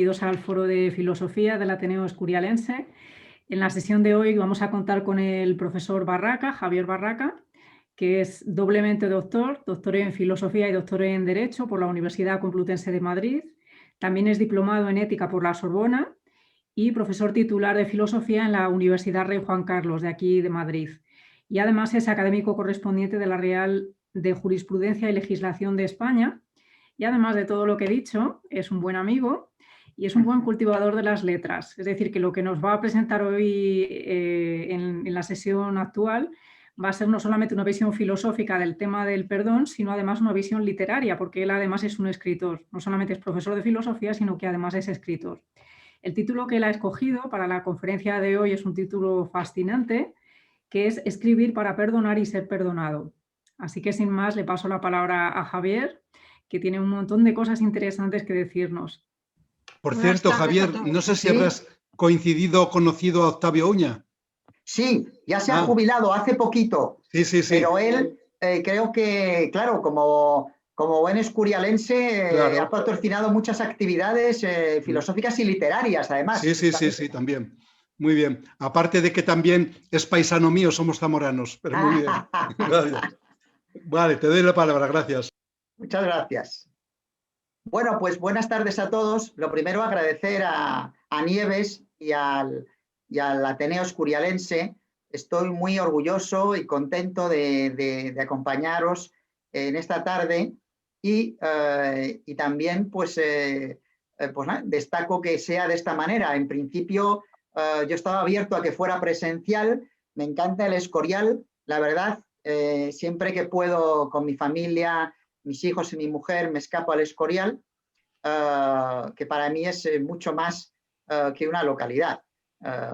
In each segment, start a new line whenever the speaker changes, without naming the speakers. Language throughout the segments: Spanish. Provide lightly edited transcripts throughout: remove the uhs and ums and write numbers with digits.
bienvenidos al Foro de Filosofía del Ateneo Escurialense. En la sesión de hoy vamos a contar con el profesor Barraca, Javier Barraca, que es doblemente doctor en Filosofía y doctor en Derecho por la Universidad Complutense de Madrid. También es diplomado en Ética por la Sorbona y profesor titular de Filosofía en la Universidad Rey Juan Carlos, de aquí de Madrid. Y además es académico correspondiente de la Real de Jurisprudencia y Legislación de España. Y además de todo lo que he dicho, es un buen amigo y es un buen cultivador de las letras. Es decir, que lo que nos va a presentar hoy en la sesión actual va a ser no solamente una visión filosófica del tema del perdón, sino además una visión literaria, porque él además es un escritor. No solamente es profesor de filosofía, sino que además es escritor. El título que él ha escogido para la conferencia de hoy es un título fascinante, que es Escribir para perdonar y ser perdonado. Así que sin más le paso la palabra a Javier, que tiene un montón de cosas interesantes que decirnos.
Por cierto, Javier, no sé si habrás coincidido o conocido a Octavio Uña.
Sí, ya se ha jubilado hace poquito.
Sí.
Pero él, creo que, claro, como buen escurialense,
claro,
ha patrocinado muchas actividades filosóficas y literarias, además.
Sí, también. Muy bien. Aparte de que también es paisano mío, somos zamoranos. Pero muy bien. Gracias. Vale, te doy la palabra. Gracias.
Muchas gracias. Bueno, pues buenas tardes a todos. Lo primero, agradecer a Nieves y al Ateneo Escurialense. Estoy muy orgulloso y contento de acompañaros en esta tarde y también pues destaco que sea de esta manera. En principio yo estaba abierto a que fuera presencial. Me encanta el Escorial, la verdad. Siempre que puedo con mi familia, mis hijos y mi mujer, me escapo al Escorial, que para mí es mucho más que una localidad,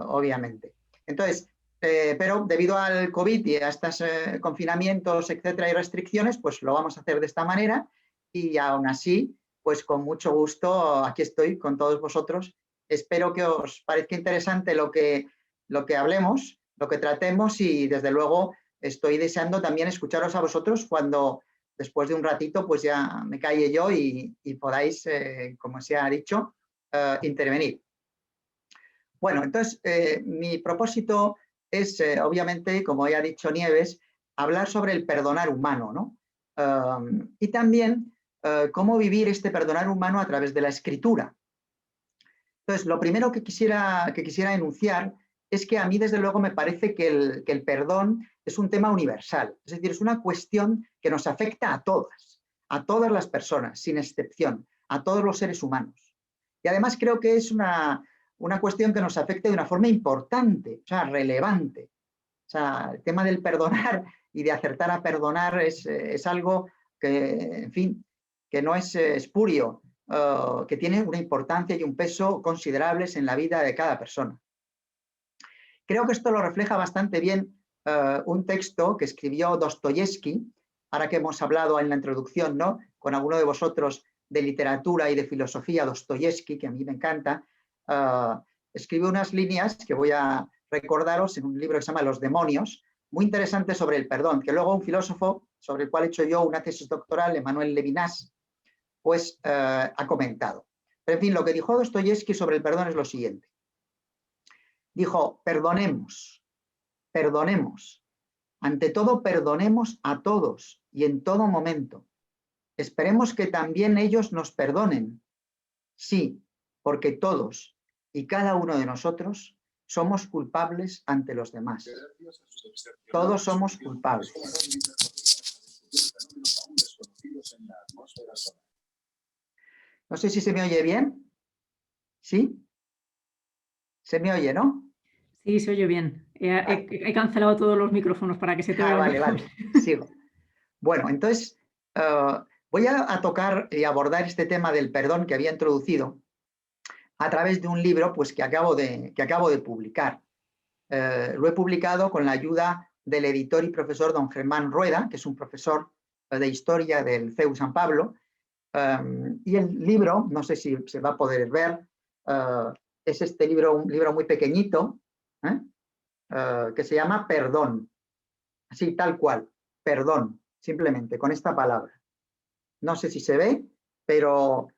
obviamente. Entonces, pero debido al COVID y a estos confinamientos, etcétera, y restricciones, pues lo vamos a hacer de esta manera y aún así, pues con mucho gusto aquí estoy con todos vosotros. Espero que os parezca interesante lo que hablemos, lo que tratemos y desde luego estoy deseando también escucharos a vosotros cuando después de un ratito pues ya me calle yo y podáis, como se ha dicho, intervenir. Bueno, entonces mi propósito es, obviamente, como ya ha dicho Nieves, hablar sobre el perdonar humano, ¿no? Y también cómo vivir este perdonar humano a través de la escritura. Entonces, lo primero que quisiera enunciar es que a mí, desde luego, me parece que el perdón es un tema universal. Es decir, es una cuestión que nos afecta a todas las personas, sin excepción, a todos los seres humanos. Y además creo que es una cuestión que nos afecta de una forma importante, o sea, relevante. O sea, el tema del perdonar y de acertar a perdonar es algo que, en fin, que no es espurio, que tiene una importancia y un peso considerables en la vida de cada persona. Creo que esto lo refleja bastante bien un texto que escribió Dostoyevsky, ahora que hemos hablado en la introducción, ¿no?, con alguno de vosotros de literatura y de filosofía, Dostoyevsky, que a mí me encanta, escribió unas líneas que voy a recordaros en un libro que se llama Los demonios, muy interesante sobre el perdón, que luego un filósofo sobre el cual he hecho yo una tesis doctoral, Emmanuel Levinas, pues ha comentado. Pero en fin, lo que dijo Dostoyevsky sobre el perdón es lo siguiente. Dijo, perdonemos. Ante todo, perdonemos a todos y en todo momento. Esperemos que también ellos nos perdonen. Sí, porque todos y cada uno de nosotros somos culpables ante los demás. Todos somos culpables. No sé si se me oye bien. ¿Sí? ¿Se me oye, no?
Sí, se oye bien. He cancelado todos los micrófonos para que se te oiga
vale,
mejor.
Vale, sigo. Bueno, entonces voy a tocar y abordar este tema del perdón que había introducido a través de un libro pues, que acabo de publicar. Lo he publicado con la ayuda del editor y profesor don Germán Rueda, que es un profesor de historia del CEU San Pablo, y el libro, no sé si se va a poder ver, es este libro, un libro muy pequeñito, que se llama Perdón, así tal cual, perdón, simplemente con esta palabra. No sé si se ve, pero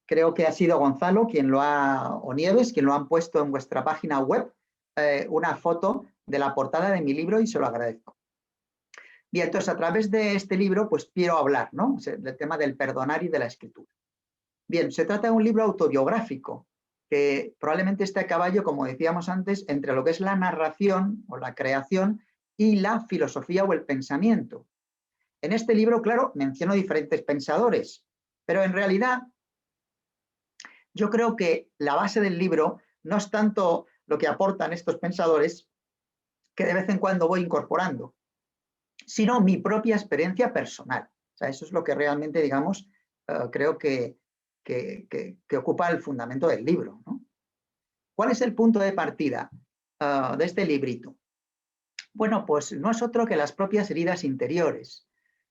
creo que ha sido Gonzalo o Nieves, quien lo han puesto en vuestra página web, una foto de la portada de mi libro y se lo agradezco. Bien, entonces a través de este libro pues quiero hablar, ¿no?, del tema del perdonar y de la escritura. Bien, se trata de un libro autobiográfico que probablemente esté a caballo, como decíamos antes, entre lo que es la narración o la creación y la filosofía o el pensamiento. En este libro, claro, menciono diferentes pensadores, pero en realidad yo creo que la base del libro no es tanto lo que aportan estos pensadores, que de vez en cuando voy incorporando, sino mi propia experiencia personal. O sea, eso es lo que realmente, digamos, creo que ocupa el fundamento del libro, ¿no? ¿Cuál es el punto de partida de este librito? Bueno, pues no es otro que las propias heridas interiores,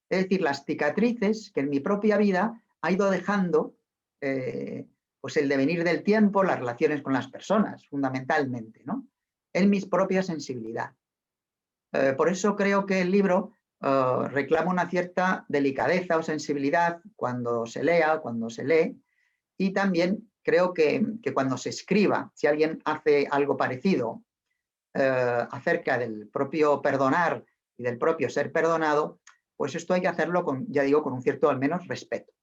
es decir, las cicatrices que en mi propia vida ha ido dejando pues el devenir del tiempo, las relaciones con las personas, fundamentalmente, ¿no?, en mi propia sensibilidad. Por eso creo que el libro reclama una cierta delicadeza o sensibilidad cuando se lea, cuando se lee, y también creo que cuando se escriba, si alguien hace algo parecido acerca del propio perdonar y del propio ser perdonado, pues esto hay que hacerlo con, ya digo, con un cierto al menos respeto.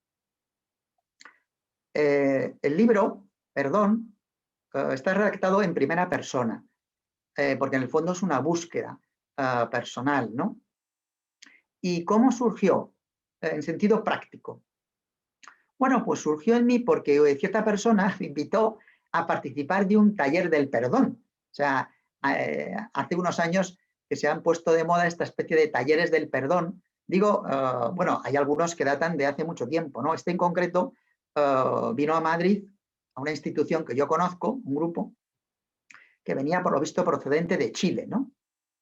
El libro, Perdón, está redactado en primera persona, porque en el fondo es una búsqueda personal, ¿no? ¿Y cómo surgió? En sentido práctico. Bueno, pues surgió en mí porque cierta persona me invitó a participar de un taller del perdón. O sea, hace unos años que se han puesto de moda esta especie de talleres del perdón. Digo, bueno, hay algunos que datan de hace mucho tiempo, ¿no? Este en concreto vino a Madrid, a una institución que yo conozco, un grupo, que venía por lo visto procedente de Chile, ¿no?,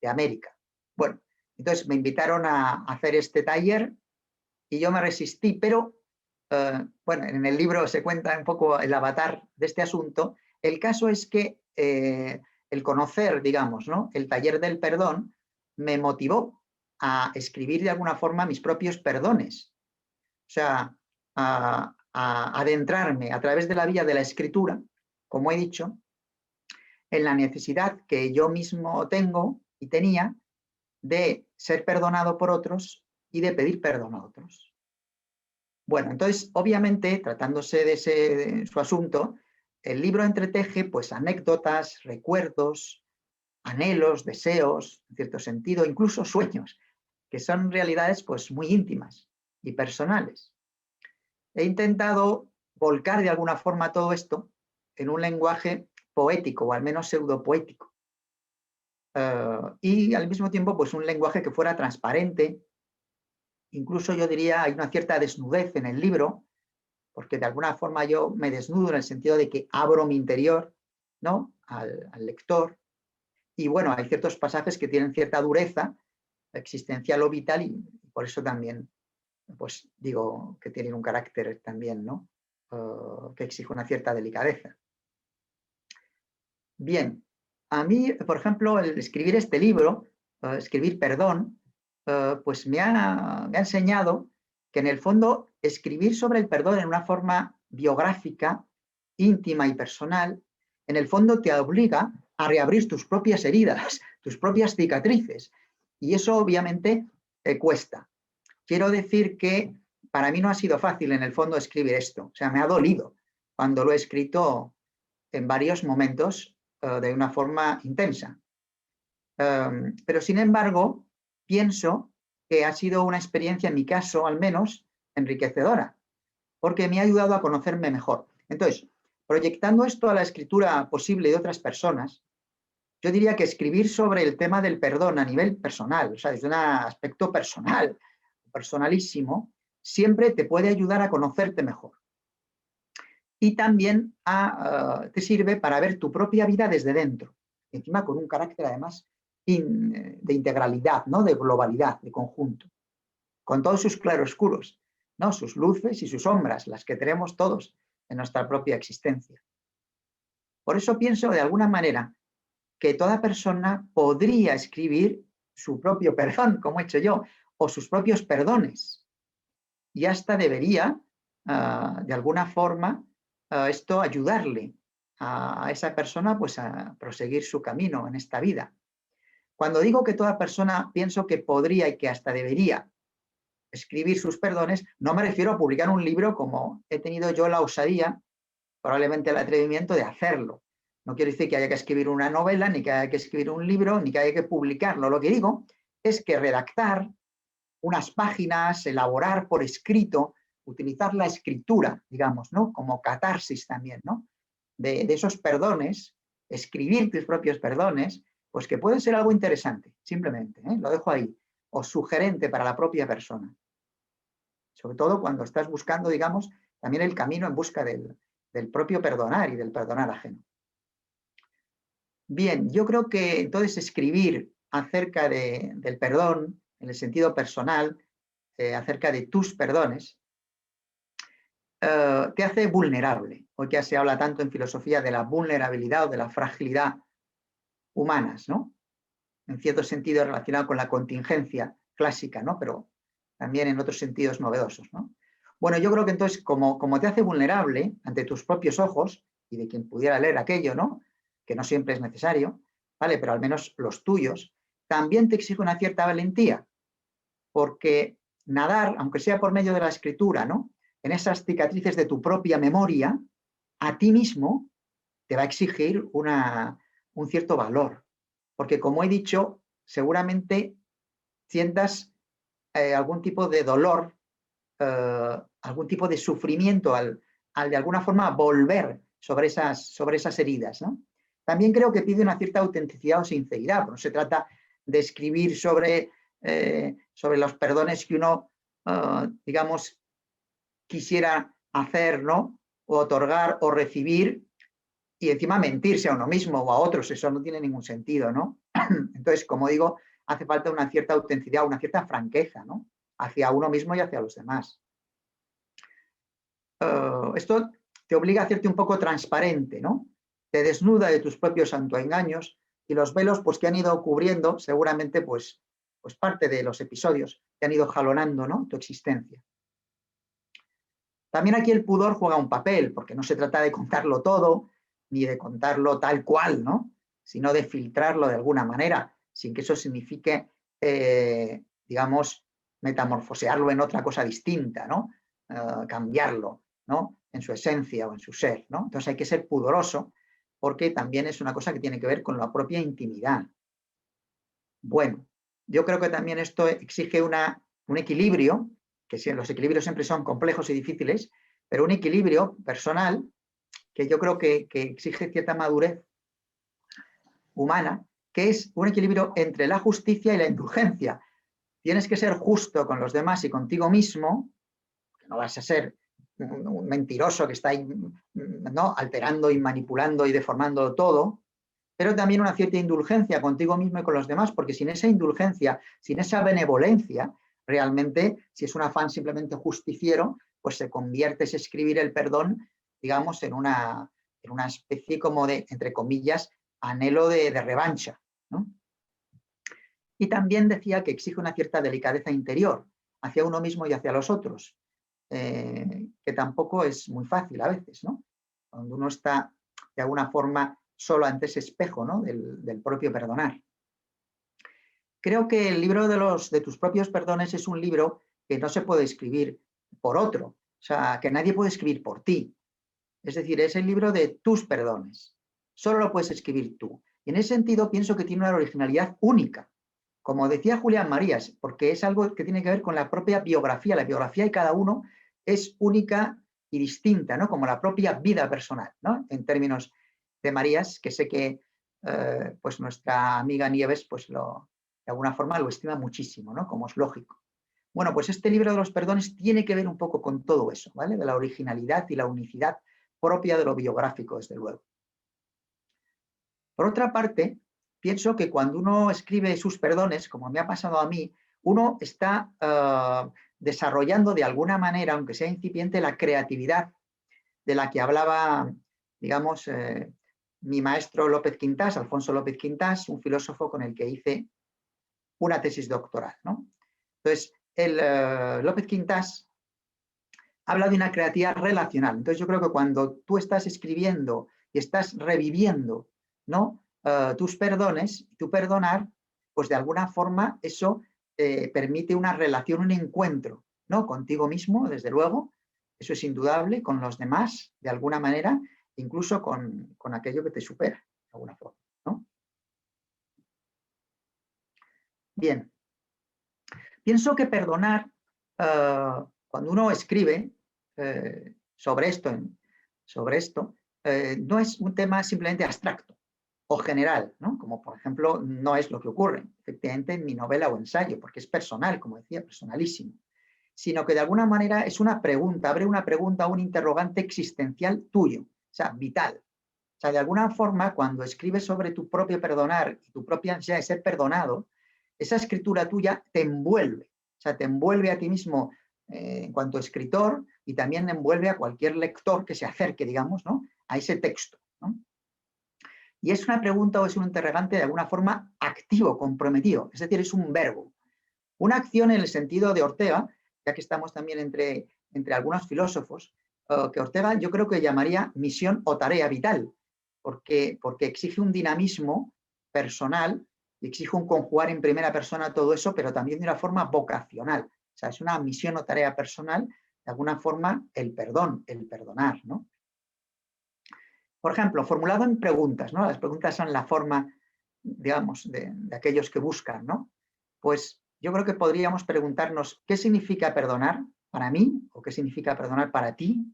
de América. Bueno, entonces me invitaron a hacer este taller y yo me resistí, pero bueno, en el libro se cuenta un poco el avatar de este asunto. El caso es que el conocer, digamos, ¿no?, el taller del perdón me motivó a escribir de alguna forma mis propios perdones. O sea, a adentrarme a través de la vía de la escritura, como he dicho, en la necesidad que yo mismo tengo y tenía de ser perdonado por otros y de pedir perdón a otros. Bueno, entonces, obviamente, tratándose de su asunto, el libro entreteje pues anécdotas, recuerdos, anhelos, deseos, en cierto sentido, incluso sueños, que son realidades pues muy íntimas y personales. He intentado volcar de alguna forma todo esto en un lenguaje poético, o al menos pseudopoético, y al mismo tiempo pues un lenguaje que fuera transparente. Incluso yo diría hay una cierta desnudez en el libro, porque de alguna forma yo me desnudo en el sentido de que abro mi interior, ¿no?, al lector. Y bueno, hay ciertos pasajes que tienen cierta dureza existencial o vital y por eso también pues digo que tienen un carácter también, ¿no?, que exige una cierta delicadeza. Bien, a mí, por ejemplo, el escribir este libro, escribir Perdón, pues me ha enseñado que en el fondo escribir sobre el perdón en una forma biográfica, íntima y personal, en el fondo te obliga a reabrir tus propias heridas, tus propias cicatrices. Y eso obviamente cuesta. Quiero decir que para mí no ha sido fácil en el fondo escribir esto. O sea, me ha dolido cuando lo he escrito en varios momentos de una forma intensa. Pero sin embargo, pienso que ha sido una experiencia, en mi caso al menos, enriquecedora, porque me ha ayudado a conocerme mejor. Entonces, proyectando esto a la escritura posible de otras personas, yo diría que escribir sobre el tema del perdón a nivel personal, o sea, desde un aspecto personal, personalísimo, siempre te puede ayudar a conocerte mejor. Y también te sirve para ver tu propia vida desde dentro, encima con un carácter además de integralidad, ¿no?, de globalidad, de conjunto, con todos sus claroscuros, ¿no?, sus luces y sus sombras, las que tenemos todos en nuestra propia existencia. Por eso pienso de alguna manera que toda persona podría escribir su propio perdón, como he hecho yo, o sus propios perdones, y hasta debería, de alguna forma, esto ayudarle a esa persona pues, a proseguir su camino en esta vida. Cuando digo que toda persona pienso que podría y que hasta debería escribir sus perdones, no me refiero a publicar un libro como he tenido yo la osadía, probablemente el atrevimiento de hacerlo. No quiero decir que haya que escribir una novela, ni que haya que escribir un libro, ni que haya que publicarlo. Lo que digo es que redactar unas páginas, elaborar por escrito, utilizar la escritura, digamos, ¿no? Como catarsis también, ¿no? De esos perdones, escribir tus propios perdones, pues que puede ser algo interesante, simplemente, ¿eh? Lo dejo ahí, o sugerente para la propia persona. Sobre todo cuando estás buscando, digamos, también el camino en busca del propio perdonar y del perdonar ajeno. Bien, yo creo que entonces escribir acerca del perdón, en el sentido personal, acerca de tus perdones, te hace vulnerable. Hoy que se habla tanto en filosofía de la vulnerabilidad o de la fragilidad humanas, ¿no? En cierto sentido relacionado con la contingencia clásica, ¿no? Pero también en otros sentidos novedosos, ¿no? Bueno, yo creo que entonces, como te hace vulnerable ante tus propios ojos y de quien pudiera leer aquello, ¿no? Que no siempre es necesario, ¿vale? Pero al menos los tuyos, también te exige una cierta valentía, porque nadar, aunque sea por medio de la escritura, ¿no? En esas cicatrices de tu propia memoria, a ti mismo te va a exigir un cierto valor, porque como he dicho, seguramente sientas algún tipo de dolor, algún tipo de sufrimiento al de alguna forma volver sobre esas heridas, ¿no? También creo que pide una cierta autenticidad o sinceridad, no se trata de escribir sobre los perdones que uno, digamos, quisiera hacer, ¿no? O otorgar o recibir, y encima mentirse a uno mismo o a otros, eso no tiene ningún sentido, ¿no? Entonces, como digo, hace falta una cierta autenticidad, una cierta franqueza, ¿no? Hacia uno mismo y hacia los demás. Esto te obliga a hacerte un poco transparente, ¿no? Te desnuda de tus propios autoengaños y los velos pues, que han ido cubriendo seguramente pues parte de los episodios que han ido jalonando, ¿no? Tu existencia. También aquí el pudor juega un papel, porque no se trata de contarlo todo, ni de contarlo tal cual, ¿no? Sino de filtrarlo de alguna manera, sin que eso signifique, digamos, metamorfosearlo en otra cosa distinta, ¿no? Cambiarlo, ¿no? En su esencia o en su ser, ¿no? Entonces hay que ser pudoroso, porque también es una cosa que tiene que ver con la propia intimidad. Bueno, yo creo que también esto exige un equilibrio, que los equilibrios siempre son complejos y difíciles, pero un equilibrio personal que yo creo que exige cierta madurez humana, que es un equilibrio entre la justicia y la indulgencia. Tienes que ser justo con los demás y contigo mismo, no vas a ser un mentiroso que está ahí, ¿no? Alterando y manipulando y deformando todo, pero también una cierta indulgencia contigo mismo y con los demás, porque sin esa indulgencia, sin esa benevolencia, realmente, si es un afán simplemente justiciero, pues se convierte ese escribir el perdón, digamos, en una especie como de, entre comillas, anhelo de revancha, ¿no? Y también decía que exige una cierta delicadeza interior hacia uno mismo y hacia los otros, que tampoco es muy fácil a veces, ¿no? Cuando uno está de alguna forma solo ante ese espejo, ¿no? del propio perdonar. Creo que el libro de tus propios perdones es un libro que no se puede escribir por otro, o sea, que nadie puede escribir por ti. Es decir, es el libro de tus perdones. Solo lo puedes escribir tú. Y en ese sentido pienso que tiene una originalidad única. Como decía Julián Marías, porque es algo que tiene que ver con la propia biografía. La biografía de cada uno es única y distinta, ¿no? Como la propia vida personal, ¿no? En términos de Marías, que sé que pues nuestra amiga Nieves pues de alguna forma lo estima muchísimo, ¿no? Como es lógico. Bueno, pues este libro de los perdones tiene que ver un poco con todo eso, ¿vale? De la originalidad y la unicidad propia de lo biográfico, desde luego. Por otra parte, pienso que cuando uno escribe sus perdones, como me ha pasado a mí, uno está desarrollando de alguna manera, aunque sea incipiente, la creatividad de la que hablaba, digamos, mi maestro López Quintás, Alfonso López Quintás, un filósofo con el que hice una tesis doctoral, ¿no? Entonces, López Quintás habla de una creatividad relacional. Entonces yo creo que cuando tú estás escribiendo y estás reviviendo, ¿no? Tus perdones, tu perdonar, pues de alguna forma eso permite una relación, un encuentro, ¿no? Contigo mismo, desde luego, eso es indudable, con los demás, de alguna manera, incluso con aquello que te supera, de alguna forma, ¿no? Bien. Pienso que perdonar, cuando uno escribe sobre esto, no es un tema simplemente abstracto o general, ¿no? Como por ejemplo no es lo que ocurre efectivamente en mi novela o ensayo, porque es personal, como decía, personalísimo, sino que de alguna manera es una pregunta, abre una pregunta, un interrogante existencial tuyo, o sea, vital. O sea, de alguna forma, cuando escribes sobre tu propio perdonar y tu propia ansiedad de ser perdonado, esa escritura tuya te envuelve, o sea, te envuelve a ti mismo en cuanto a escritor y también envuelve a cualquier lector que se acerque, digamos, ¿no? A ese texto, ¿no? Y es una pregunta o es un interrogante de alguna forma activo, comprometido, es decir, es un verbo. Una acción en el sentido de Ortega, ya que estamos también entre algunos filósofos, que Ortega yo creo que llamaría misión o tarea vital, porque exige un dinamismo personal y exige un conjugar en primera persona todo eso, pero también de una forma vocacional. O sea, es una misión o tarea personal, de alguna forma, el perdón, el perdonar, ¿no? Por ejemplo, formulado en preguntas, ¿no? Las preguntas son la forma, digamos, de aquellos que buscan, ¿no? Pues yo creo que podríamos preguntarnos qué significa perdonar para mí o qué significa perdonar para ti.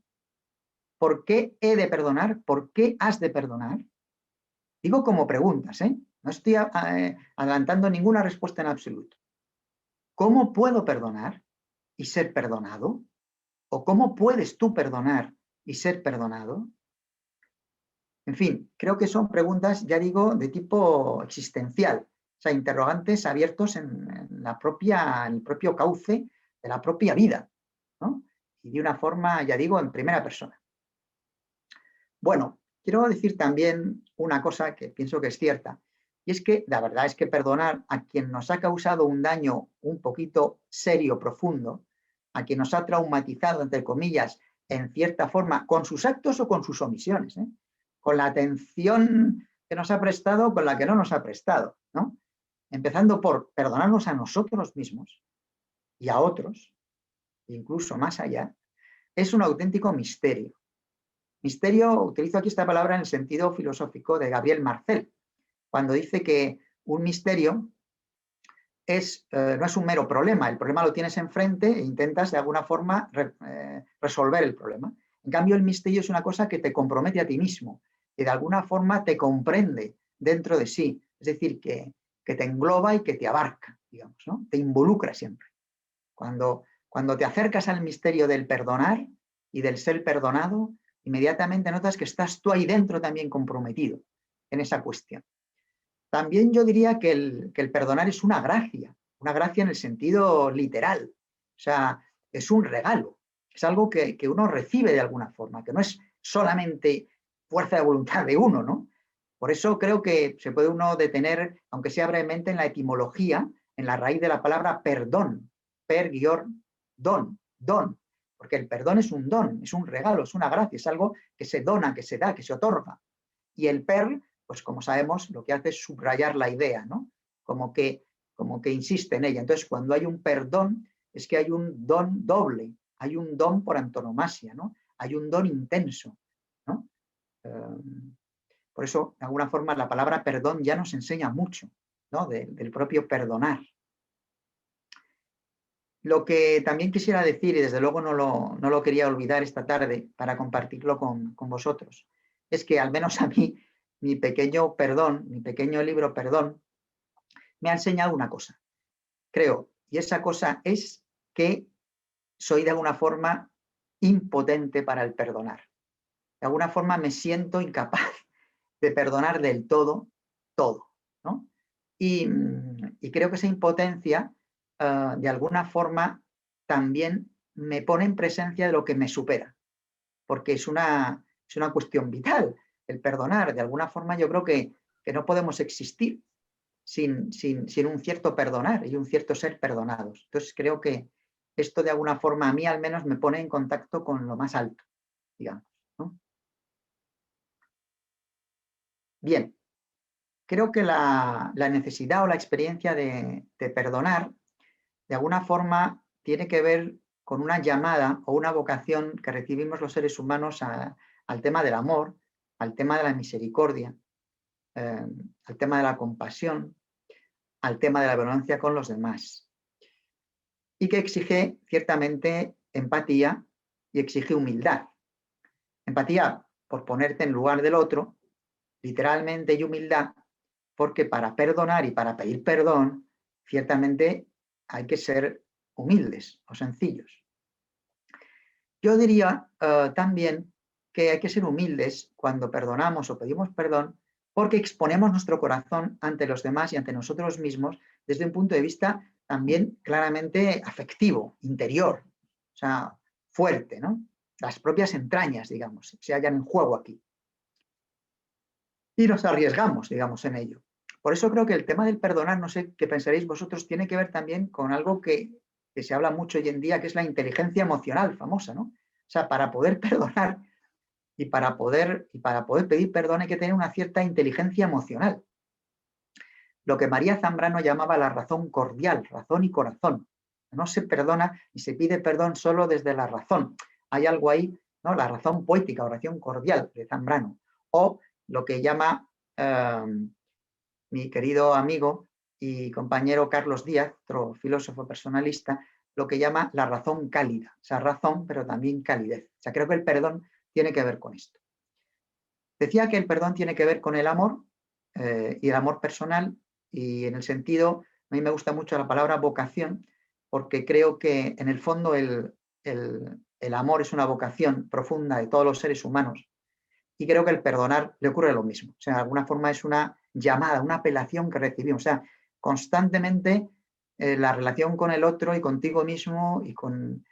¿Por qué he de perdonar? ¿Por qué has de perdonar? Digo como preguntas, ¿eh? No estoy adelantando ninguna respuesta en absoluto. ¿Cómo puedo perdonar y ser perdonado? ¿O cómo puedes tú perdonar y ser perdonado? En fin, creo que son preguntas, ya digo, de tipo existencial, o sea, interrogantes abiertos en el propio cauce de la propia vida, ¿no? Y de una forma, ya digo, en primera persona. Bueno, quiero decir también una cosa que pienso que es cierta, y es que la verdad es que perdonar a quien nos ha causado un daño un poquito serio, profundo, a quien nos ha traumatizado, entre comillas, en cierta forma, con sus actos o con sus omisiones, ¿eh? Con la atención que nos ha prestado, con la que no nos ha prestado, ¿no? Empezando por perdonarnos a nosotros mismos y a otros, incluso más allá, es un auténtico misterio. Misterio, utilizo aquí esta palabra en el sentido filosófico de Gabriel Marcel, cuando dice que un misterio no es un mero problema, el problema lo tienes enfrente e intentas de alguna forma resolver el problema. En cambio, el misterio es una cosa que te compromete a ti mismo, que de alguna forma te comprende dentro de sí, es decir, que te engloba y que te abarca, digamos, ¿no? Te involucra siempre. Cuando te acercas al misterio del perdonar y del ser perdonado, inmediatamente notas que estás tú ahí dentro también comprometido en esa cuestión. También yo diría que el perdonar es una gracia en el sentido literal, o sea, es un regalo, es algo que uno recibe de alguna forma, que no es solamente fuerza de voluntad de uno, ¿no? Por eso creo que se puede uno detener, aunque sea brevemente, en la etimología, en la raíz de la palabra perdón, don, porque el perdón es un don, es un regalo, es una gracia, es algo que se dona, que se da, que se otorga. Y el pues como sabemos, lo que hace es subrayar la idea, ¿no? Como que insiste en ella. Entonces, cuando hay un perdón, es que hay un don doble, hay un don por antonomasia, ¿no? Hay un don intenso, ¿no? Por eso, de alguna forma, la palabra perdón ya nos enseña mucho, ¿no? Del propio perdonar. Lo que también quisiera decir, y desde luego no lo quería olvidar esta tarde para compartirlo con vosotros, es que al menos a mí, mi pequeño libro Perdón, me ha enseñado una cosa, creo, y esa cosa es que soy de alguna forma impotente para el perdonar. De alguna forma me siento incapaz de perdonar del todo, ¿no? Y creo que esa impotencia, de alguna forma, también me pone en presencia de lo que me supera, porque es una cuestión vital el perdonar. De alguna forma yo creo que no podemos existir sin un cierto perdonar y un cierto ser perdonados. Entonces creo que esto de alguna forma a mí al menos me pone en contacto con lo más alto, digamos, ¿no? Bien, creo que la necesidad o la experiencia de perdonar de alguna forma tiene que ver con una llamada o una vocación que recibimos los seres humanos al tema del amor, al tema de la misericordia, al tema de la compasión, al tema de la benevolencia con los demás. Y que exige ciertamente empatía y exige humildad. Empatía por ponerte en lugar del otro, literalmente, y humildad porque para perdonar y para pedir perdón, ciertamente hay que ser humildes o sencillos. Yo diría también que hay que ser humildes cuando perdonamos o pedimos perdón porque exponemos nuestro corazón ante los demás y ante nosotros mismos desde un punto de vista también claramente afectivo, interior, o sea, fuerte, ¿no? Las propias entrañas, digamos, se hallan en juego aquí. Y nos arriesgamos, digamos, en ello. Por eso creo que el tema del perdonar, no sé qué pensaréis vosotros, tiene que ver también con algo que se habla mucho hoy en día, que es la inteligencia emocional famosa, ¿no? O sea, para poder perdonar y para poder pedir perdón hay que tener una cierta inteligencia emocional. Lo que María Zambrano llamaba la razón cordial, razón y corazón. No se perdona y se pide perdón solo desde la razón. Hay algo ahí, ¿no? La razón poética, oración cordial de Zambrano. O lo que llama mi querido amigo y compañero Carlos Díaz, otro filósofo personalista, lo que llama la razón cálida. O sea, razón, pero también calidez. O sea, creo que el perdón tiene que ver con esto. Decía que el perdón tiene que ver con el amor y el amor personal, y en el sentido, a mí me gusta mucho la palabra vocación, porque creo que en el fondo el amor es una vocación profunda de todos los seres humanos, y creo que el perdonar le ocurre lo mismo. O sea, de alguna forma es una llamada, una apelación que recibimos. O sea, constantemente la relación con el otro y contigo mismo y con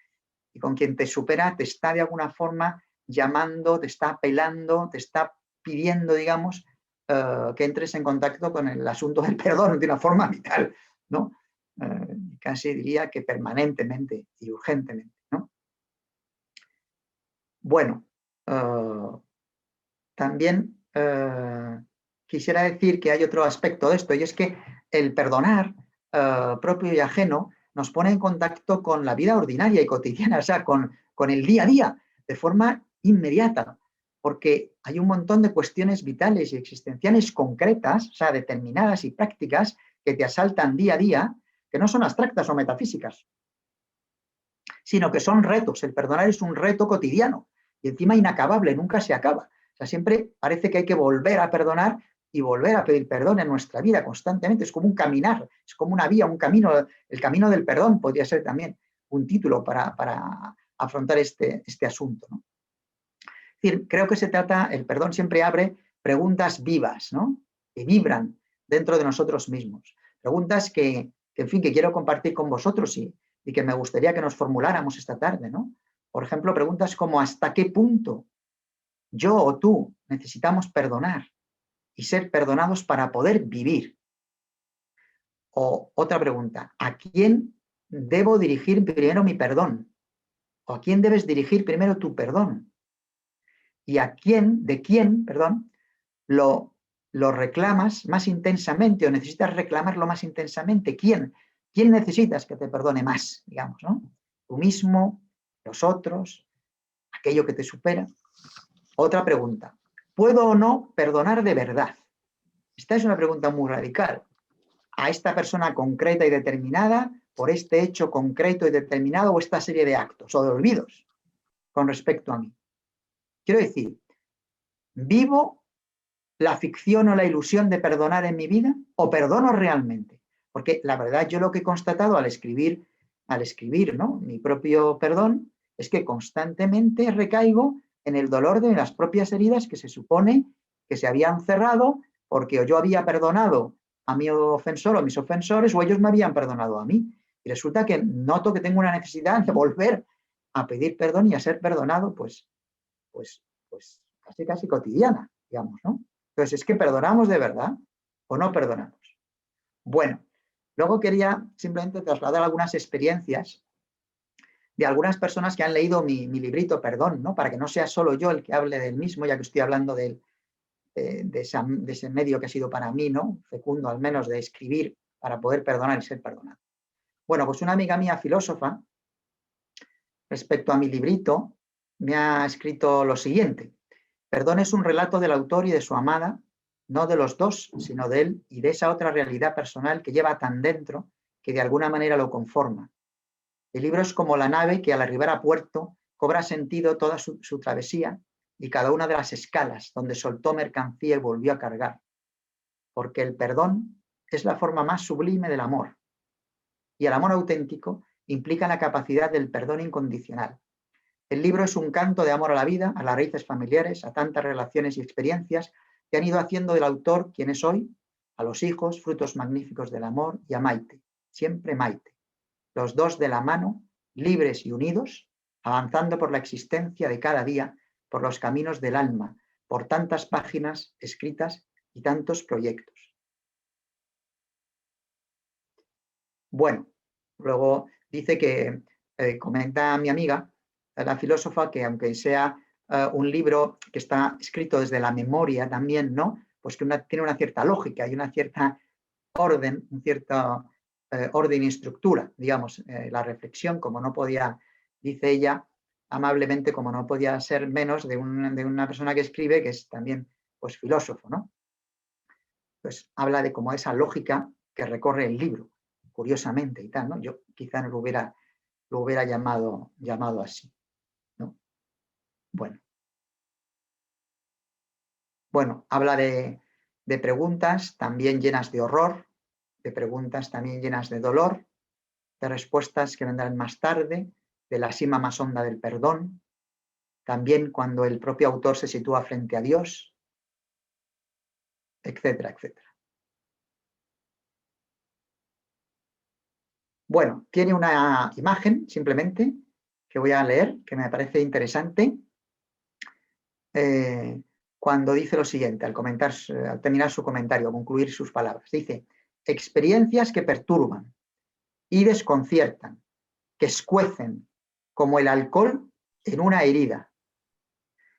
quien te supera te está de alguna forma llamando, te está apelando, te está pidiendo, digamos, que entres en contacto con el asunto del perdón de una forma vital, ¿no? Casi diría que permanentemente y urgentemente, ¿no? Bueno, también quisiera decir que hay otro aspecto de esto, y es que el perdonar propio y ajeno nos pone en contacto con la vida ordinaria y cotidiana, o sea, con el día a día, de forma inmediata, porque hay un montón de cuestiones vitales y existenciales concretas, o sea, determinadas y prácticas que te asaltan día a día, que no son abstractas o metafísicas, sino que son retos. El perdonar es un reto cotidiano y encima inacabable, nunca se acaba. O sea, siempre parece que hay que volver a perdonar y volver a pedir perdón en nuestra vida constantemente. Es como un caminar, es como una vía, un camino. El camino del perdón podría ser también un título para afrontar este asunto, ¿no? Es decir, creo que se trata, el perdón siempre abre preguntas vivas, ¿no? Que vibran dentro de nosotros mismos. Preguntas que en fin, que quiero compartir con vosotros y que me gustaría que nos formuláramos esta tarde, ¿no? Por ejemplo, preguntas como ¿hasta qué punto yo o tú necesitamos perdonar y ser perdonados para poder vivir? O otra pregunta, ¿a quién debo dirigir primero mi perdón? ¿O a quién debes dirigir primero tu perdón? ¿Y de quién, lo reclamas más intensamente o necesitas reclamarlo más intensamente? ¿Quién necesitas que te perdone más, digamos, ¿no? Tú mismo, los otros, aquello que te supera. Otra pregunta, ¿puedo o no perdonar de verdad? Esta es una pregunta muy radical. A esta persona concreta y determinada, por este hecho concreto y determinado o esta serie de actos o de olvidos con respecto a mí. Quiero decir, ¿vivo la ficción o la ilusión de perdonar en mi vida o perdono realmente? Porque la verdad yo lo que he constatado al escribir, ¿no?, mi propio perdón es que constantemente recaigo en el dolor de las propias heridas que se supone que se habían cerrado porque o yo había perdonado a mi ofensor o a mis ofensores o ellos me habían perdonado a mí. Y resulta que noto que tengo una necesidad de volver a pedir perdón y a ser perdonado, pues casi cotidiana, digamos, ¿no? Entonces, ¿es que perdonamos de verdad o no perdonamos? Bueno, luego quería simplemente trasladar algunas experiencias de algunas personas que han leído mi librito, perdón, ¿no? Para que no sea solo yo el que hable del mismo, ya que estoy hablando de ese medio que ha sido para mí, ¿no? Fecundo, al menos, de escribir para poder perdonar y ser perdonado. Bueno, pues una amiga mía, filósofa, respecto a mi librito, me ha escrito lo siguiente: perdón es un relato del autor y de su amada, no de los dos, sino de él y de esa otra realidad personal que lleva tan dentro que de alguna manera lo conforma. El libro es como la nave que al arribar a puerto cobra sentido toda su travesía y cada una de las escalas donde soltó mercancía y volvió a cargar. Porque el perdón es la forma más sublime del amor. Y el amor auténtico implica la capacidad del perdón incondicional. El libro es un canto de amor a la vida, a las raíces familiares, a tantas relaciones y experiencias que han ido haciendo del autor quien es hoy, a los hijos, frutos magníficos del amor, y a Maite, siempre Maite. Los dos de la mano, libres y unidos, avanzando por la existencia de cada día, por los caminos del alma, por tantas páginas escritas y tantos proyectos. Bueno, luego dice que, comenta mi amiga, la filósofa, que aunque sea un libro que está escrito desde la memoria también, ¿no? Pues que tiene una cierta lógica y una cierta orden, un cierto orden y estructura, digamos, la reflexión, como no podía, dice ella amablemente, como no podía ser menos de una persona que escribe, que es también, pues, filósofo, ¿no? Pues habla de como esa lógica que recorre el libro, curiosamente y tal, ¿no? Yo quizá no lo hubiera llamado así, ¿no? Bueno, habla de preguntas también llenas de horror, de preguntas también llenas de dolor, de respuestas que vendrán más tarde, de la cima más honda del perdón, también cuando el propio autor se sitúa frente a Dios, etcétera, etcétera. Bueno, tiene una imagen simplemente que voy a leer, que me parece interesante, cuando dice lo siguiente, al terminar su comentario, concluir sus palabras. Dice: experiencias que perturban y desconciertan, que escuecen como el alcohol en una herida.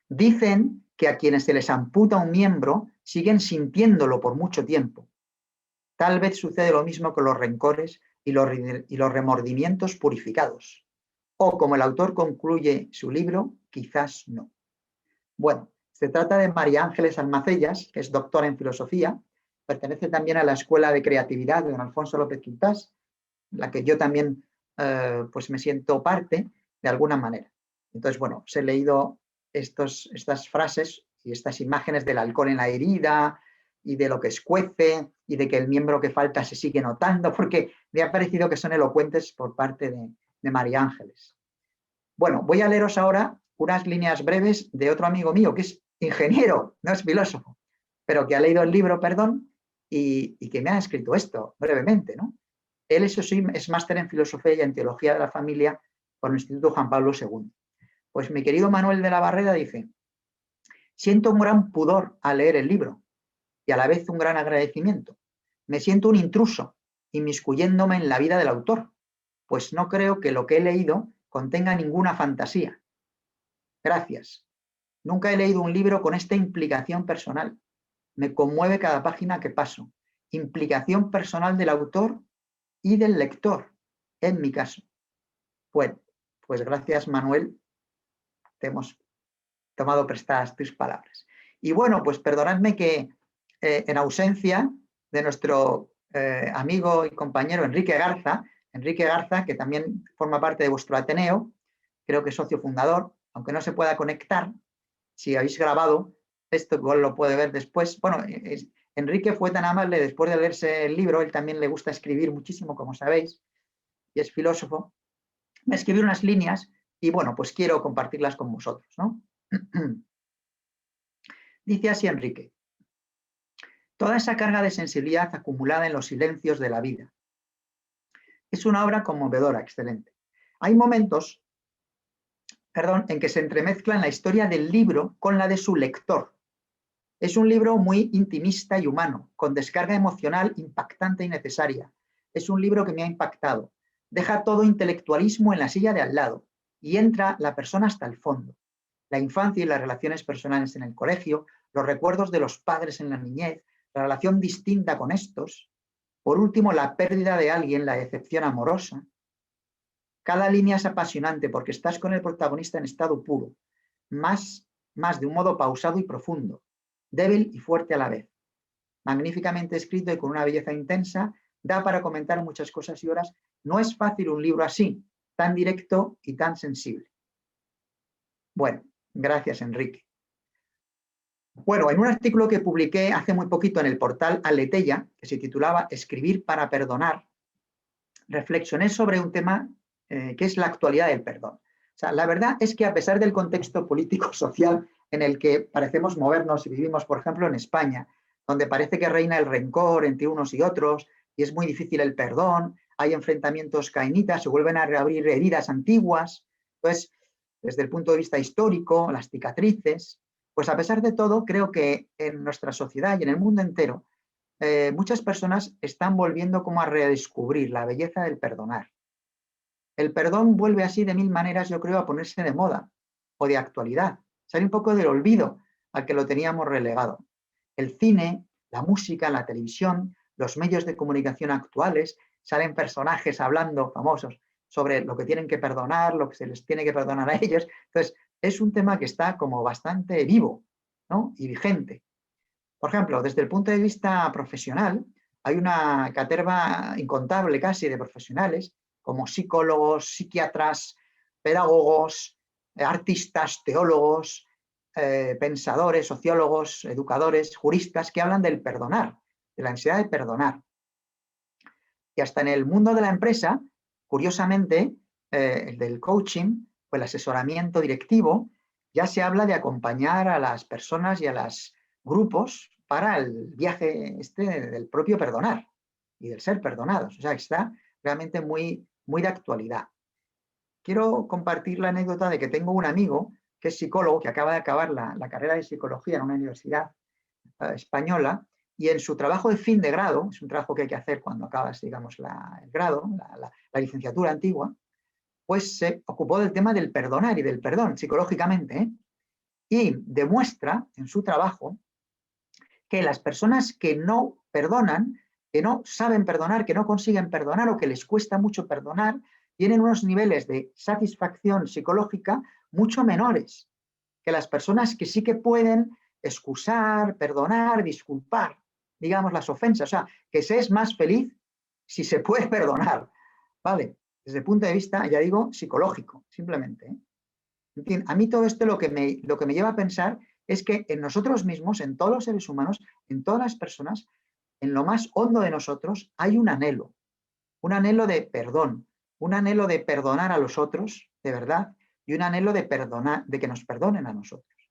Dicen que a quienes se les amputa un miembro siguen sintiéndolo por mucho tiempo. Tal vez sucede lo mismo con los rencores y los remordimientos purificados. O, como el autor concluye su libro, quizás no. Bueno, se trata de María Ángeles Almacellas, que es doctora en filosofía, pertenece también a la Escuela de Creatividad de don Alfonso López Quintás, la que yo también pues me siento parte de alguna manera. Entonces, bueno, os he leído estas frases y estas imágenes del alcohol en la herida y de lo que escuece y de que el miembro que falta se sigue notando, porque me ha parecido que son elocuentes por parte de María Ángeles. Bueno, voy a leeros ahora unas líneas breves de otro amigo mío que es ingeniero, no es filósofo, pero que ha leído el libro, perdón, y que me ha escrito esto brevemente, ¿no? Él, eso sí, es máster en filosofía y en teología de la familia por el Instituto Juan Pablo II. Pues mi querido Manuel de la Barrera dice: siento un gran pudor al leer el libro y a la vez un gran agradecimiento. Me siento un intruso, inmiscuyéndome en la vida del autor, pues no creo que lo que he leído contenga ninguna fantasía. Gracias. Nunca he leído un libro con esta implicación personal. Me conmueve cada página que paso. Implicación personal del autor y del lector, en mi caso. Bueno, pues gracias, Manuel. Te hemos tomado prestadas tus palabras. Y bueno, pues perdonadme que en ausencia de nuestro amigo y compañero Enrique Garza, que también forma parte de vuestro Ateneo, creo que es socio fundador, aunque no se pueda conectar, si habéis grabado esto, igual lo puede ver después. Bueno, Enrique fue tan amable, después de leerse el libro, él también le gusta escribir muchísimo, como sabéis, y es filósofo, me escribió unas líneas y bueno, pues quiero compartirlas con vosotros, ¿no? Dice así Enrique: toda esa carga de sensibilidad acumulada en los silencios de la vida. Es una obra conmovedora, excelente. Hay momentos, en que se entremezclan la historia del libro con la de su lector. Es un libro muy intimista y humano, con descarga emocional impactante y necesaria. Es un libro que me ha impactado. Deja todo intelectualismo en la silla de al lado y entra la persona hasta el fondo. La infancia y las relaciones personales en el colegio, los recuerdos de los padres en la niñez, la relación distinta con estos, por último, la pérdida de alguien, la decepción amorosa. Cada línea es apasionante porque estás con el protagonista en estado puro, más de un modo pausado y profundo, débil y fuerte a la vez. Magníficamente escrito y con una belleza intensa, da para comentar muchas cosas y horas. No es fácil un libro así, tan directo y tan sensible. Bueno, gracias, Enrique. Bueno, en un artículo que publiqué hace muy poquito en el portal Aleteia, que se titulaba Escribir para perdonar, reflexioné sobre un tema que es la actualidad del perdón. O sea, la verdad es que a pesar del contexto político-social en el que parecemos movernos y vivimos, por ejemplo, en España, donde parece que reina el rencor entre unos y otros y es muy difícil el perdón, hay enfrentamientos cainitas, se vuelven a reabrir heridas antiguas. Entonces, desde el punto de vista histórico, las cicatrices, pues a pesar de todo, creo que en nuestra sociedad y en el mundo entero, muchas personas están volviendo como a redescubrir la belleza del perdonar. El perdón vuelve así de mil maneras, yo creo, a ponerse de moda o de actualidad. Sale un poco del olvido al que lo teníamos relegado. El cine, la música, la televisión, los medios de comunicación actuales, salen personajes hablando, famosos, sobre lo que tienen que perdonar, lo que se les tiene que perdonar a ellos. Entonces, es un tema que está como bastante vivo, ¿no? Y vigente. Por ejemplo, desde el punto de vista profesional, hay una caterva incontable casi de profesionales, como psicólogos, psiquiatras, pedagogos, artistas, teólogos, pensadores, sociólogos, educadores, juristas, que hablan del perdonar, de la necesidad de perdonar. Y hasta en el mundo de la empresa, curiosamente, el del coaching, o el asesoramiento directivo, ya se habla de acompañar a las personas y a los grupos para el viaje del propio perdonar y del ser perdonados. O sea, está realmente muy de actualidad. Quiero compartir la anécdota de que tengo un amigo que es psicólogo, que acaba de acabar la carrera de psicología en una universidad española, y en su trabajo de fin de grado, es un trabajo que hay que hacer cuando acabas, digamos, el grado, la licenciatura antigua, pues se ocupó del tema del perdonar y del perdón psicológicamente, y demuestra en su trabajo que las personas que no perdonan, que no saben perdonar, que no consiguen perdonar o que les cuesta mucho perdonar, tienen unos niveles de satisfacción psicológica mucho menores que las personas que sí que pueden excusar, perdonar, disculpar, digamos, las ofensas. O sea, que se es más feliz si se puede perdonar, ¿vale? Desde el punto de vista, ya digo, psicológico, simplemente. En fin, a mí todo esto lo que me lleva a pensar es que en nosotros mismos, en todos los seres humanos, en todas las personas, en lo más hondo de nosotros hay un anhelo de perdón, un anhelo de perdonar a los otros, de verdad, y un anhelo de perdonar, de que nos perdonen a nosotros.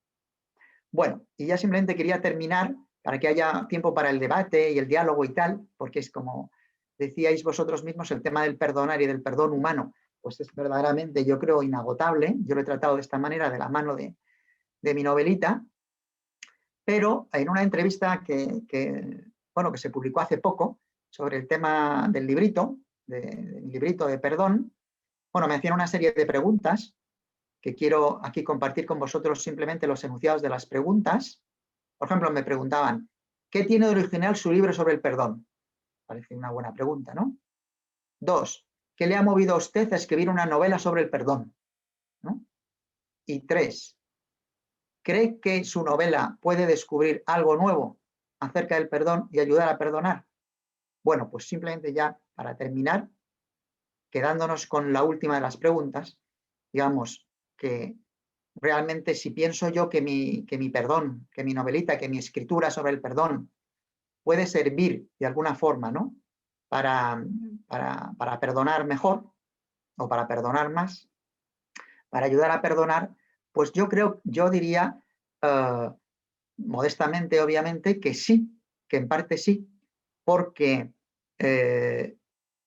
Bueno, y ya simplemente quería terminar para que haya tiempo para el debate y el diálogo y tal, porque es como decíais vosotros mismos, el tema del perdonar y del perdón humano, pues es verdaderamente, yo creo, inagotable. Yo lo he tratado de esta manera, de la mano de mi novelita, pero en una entrevista que se publicó hace poco sobre el tema del librito, del librito de perdón, bueno, me hacían una serie de preguntas que quiero aquí compartir con vosotros simplemente los enunciados de las preguntas. Por ejemplo, me preguntaban, ¿qué tiene de original su libro sobre el perdón? Parece una buena pregunta, ¿no? 2, ¿qué le ha movido a usted a escribir una novela sobre el perdón? ¿No? Y 3, ¿cree que su novela puede descubrir algo nuevo acerca del perdón y ayudar a perdonar? Bueno, pues simplemente ya para terminar, quedándonos con la última de las preguntas, digamos que realmente si pienso yo que mi perdón, que mi novelita, que mi escritura sobre el perdón puede servir de alguna forma, ¿no? Para perdonar mejor o para perdonar más, para ayudar a perdonar, pues yo diría modestamente, obviamente, que sí, que en parte sí, porque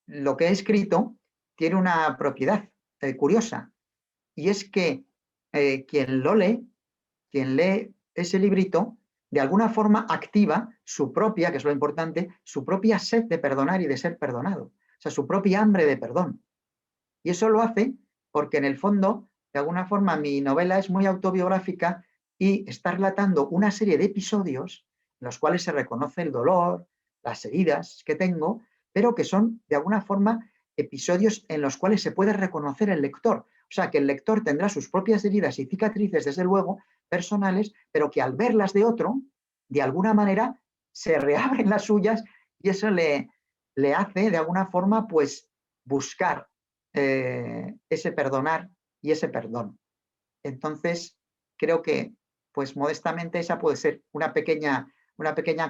lo que he escrito tiene una propiedad curiosa, y es que quien lee ese librito, de alguna forma activa su propia, que es lo importante, su propia sed de perdonar y de ser perdonado, o sea, su propia hambre de perdón. Y eso lo hace porque en el fondo, de alguna forma, mi novela es muy autobiográfica y está relatando una serie de episodios en los cuales se reconoce el dolor, las heridas que tengo, pero que son, de alguna forma, episodios en los cuales se puede reconocer el lector. O sea, que el lector tendrá sus propias heridas y cicatrices, desde luego, personales, pero que al verlas de otro, de alguna manera, se reabren las suyas y eso le hace, de alguna forma, pues buscar ese perdonar y ese perdón. Entonces, creo que, pues modestamente, esa puede ser una pequeña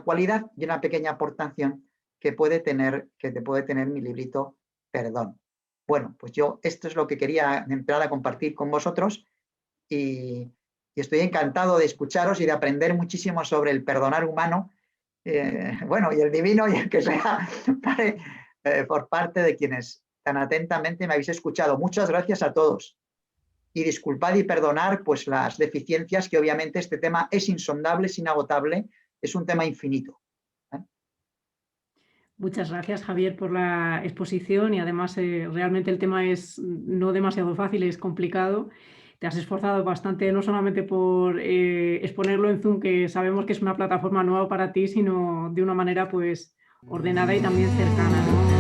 cualidad y una pequeña aportación que te puede tener mi librito Perdón. Bueno, pues yo esto es lo que quería de entrada compartir con vosotros y estoy encantado de escucharos y de aprender muchísimo sobre el perdonar humano, bueno, y el divino y el que sea, por parte de quienes tan atentamente me habéis escuchado. Muchas gracias a todos. Y disculpad y perdonar pues las deficiencias, que obviamente este tema es insondable, es inagotable, es un tema infinito.
Muchas gracias, Javier, por la exposición y además realmente el tema es no demasiado fácil, es complicado. Te has esforzado bastante, no solamente por exponerlo en Zoom, que sabemos que es una plataforma nueva para ti, sino de una manera pues ordenada y también cercana, ¿no?